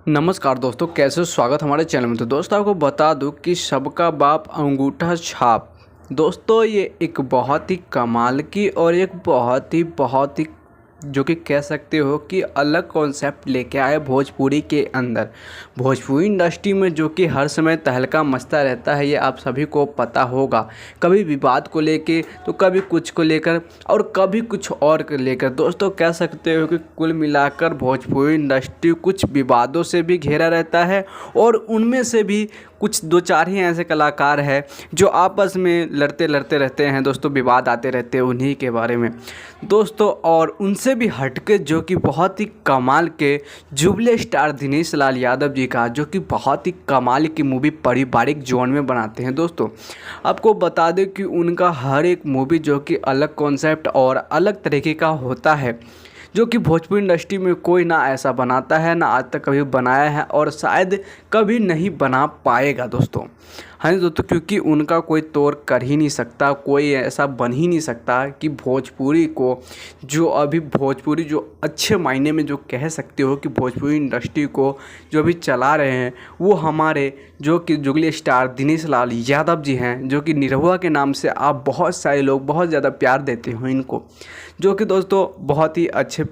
नमस्कार दोस्तों, कैसे हो? स्वागत हमारे चैनल में। तो दोस्तों आपको बता दूं कि सबका बाप अंगूठा छाप। दोस्तों ये एक बहुत ही कमाल की और एक बहुत ही जो कि कह सकते हो कि अलग कॉन्सेप्ट लेके आए भोजपुरी के अंदर। भोजपुरी इंडस्ट्री में जो कि हर समय तहलका मचता रहता है, ये आप सभी को पता होगा। कभी विवाद को लेके तो कभी कुछ को लेकर और कभी कुछ और को लेकर। दोस्तों कह सकते हो कि कुल मिलाकर भोजपुरी इंडस्ट्री कुछ विवादों से भी घिरा रहता है और उनमें से भी कुछ दो चार ही ऐसे कलाकार हैं जो आपस में लड़ते लड़ते रहते हैं। दोस्तों विवाद आते रहते हैं उन्हीं के बारे में दोस्तों। और उनसे भी हटके जो कि बहुत ही कमाल के जुबले स्टार दिनेश लाल यादव जी का, जो कि बहुत ही कमाल की मूवी पारिवारिक जोन में बनाते हैं। दोस्तों आपको बता दें कि उनका हर एक मूवी जो कि अलग कॉन्सेप्ट और अलग तरीके का होता है, जो कि भोजपुरी इंडस्ट्री में कोई ना ऐसा बनाता है, ना आज तक कभी बनाया है और शायद कभी नहीं बना पाएगा दोस्तों। हाँ दोस्तों, क्योंकि उनका कोई तोड़ कर ही नहीं सकता, कोई ऐसा बन ही नहीं सकता कि भोजपुरी को जो अभी भोजपुरी जो अच्छे मायने में जो कह सकते हो कि भोजपुरी इंडस्ट्री को जो अभी चला रहे हैं वो हमारे जो कि जुगली स्टार दिनेश लाल यादव जी हैं, जो कि निरहुआ के नाम से आप बहुत सारे लोग बहुत ज़्यादा प्यार देते हो इनको, जो कि दोस्तों बहुत ही अच्छे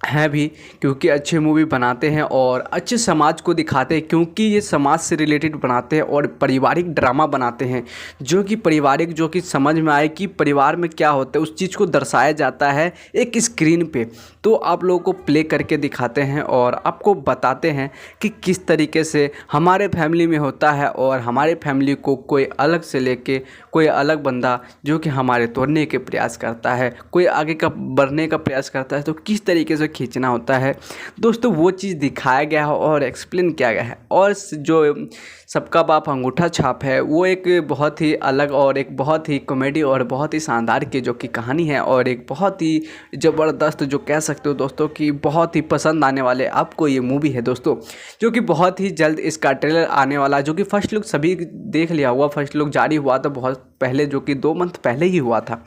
हैं भी, क्योंकि अच्छे मूवी बनाते हैं और अच्छे समाज को दिखाते हैं, क्योंकि ये समाज से रिलेटेड बनाते हैं और पारिवारिक ड्रामा बनाते हैं, जो कि पारिवारिक जो कि समझ में आए कि परिवार में क्या होता है उस चीज़ को दर्शाया जाता है एक स्क्रीन पे। तो आप लोगों को प्ले करके दिखाते हैं और आपको बताते हैं कि किस तरीके से हमारे फैमिली में होता है और हमारे फैमिली को कोई अलग से लेके कोई अलग बंदा जो कि हमारे तोड़ने के प्रयास करता है, कोई आगे का बढ़ने का प्रयास करता है, तो किस तरीके से खींचना होता है दोस्तों, वो चीज़ दिखाया गया है और एक्सप्लेन किया गया है। और जो सबका बाप अंगूठा छाप है वो एक बहुत ही अलग और एक बहुत ही कॉमेडी और बहुत ही शानदार की जो कि कहानी है और एक बहुत ही ज़बरदस्त जो कह सकते हो दोस्तों कि बहुत ही पसंद आने वाले आपको ये मूवी है दोस्तों, जो कि बहुत ही जल्द इसका ट्रेलर आने वाला, जो कि फर्स्ट लुक सभी देख लिया हुआ। फर्स्ट लुक जारी हुआ था बहुत पहले, जो कि 2 मंथ पहले ही हुआ था।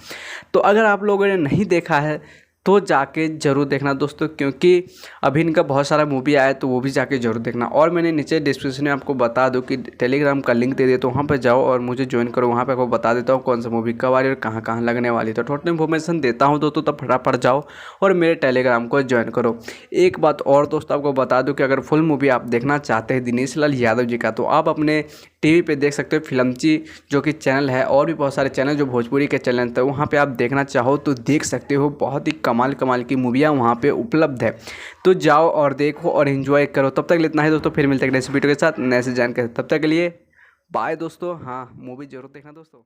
तो अगर आप लोगों ने नहीं देखा है तो जाके ज़रूर देखना दोस्तों, क्योंकि अभी इनका बहुत सारा मूवी आया है तो वो भी जाके ज़रूर देखना। और मैंने नीचे डिस्क्रिप्शन में आपको बता दूं कि टेलीग्राम का लिंक दे दिया, तो वहाँ पे जाओ और मुझे ज्वाइन करो। वहाँ पे आपको बता देता हूँ कौन सा मूवी कब आ रही है और कहाँ कहाँ लगने वाली है। तो टोटल इन्फॉर्मेशन देता हूँ दोस्तों, तब फटाफट जाओ और मेरे टेलीग्राम को ज्वाइन करो। एक बात और दोस्तों आपको बता दूँ कि अगर फुल मूवी आप देखना चाहते हैं दिनेश लाल यादव जी का, तो आप अपने टीवी पे देख सकते हो फिल्मची जो कि चैनल है, और भी बहुत सारे चैनल जो भोजपुरी के चैनल थे, वहाँ पे आप देखना चाहो तो देख सकते हो। बहुत ही कमाल कमाल की मूवियाँ वहाँ पे उपलब्ध है, तो जाओ और देखो और एंजॉय करो। तब तक के लिए इतना ही दोस्तों, फिर मिलते हैं नेक्स्ट वीडियो के साथ नए से जानकारी। तब तक के लिए बाय दोस्तों। हाँ, मूवी जरूर देखना दोस्तों।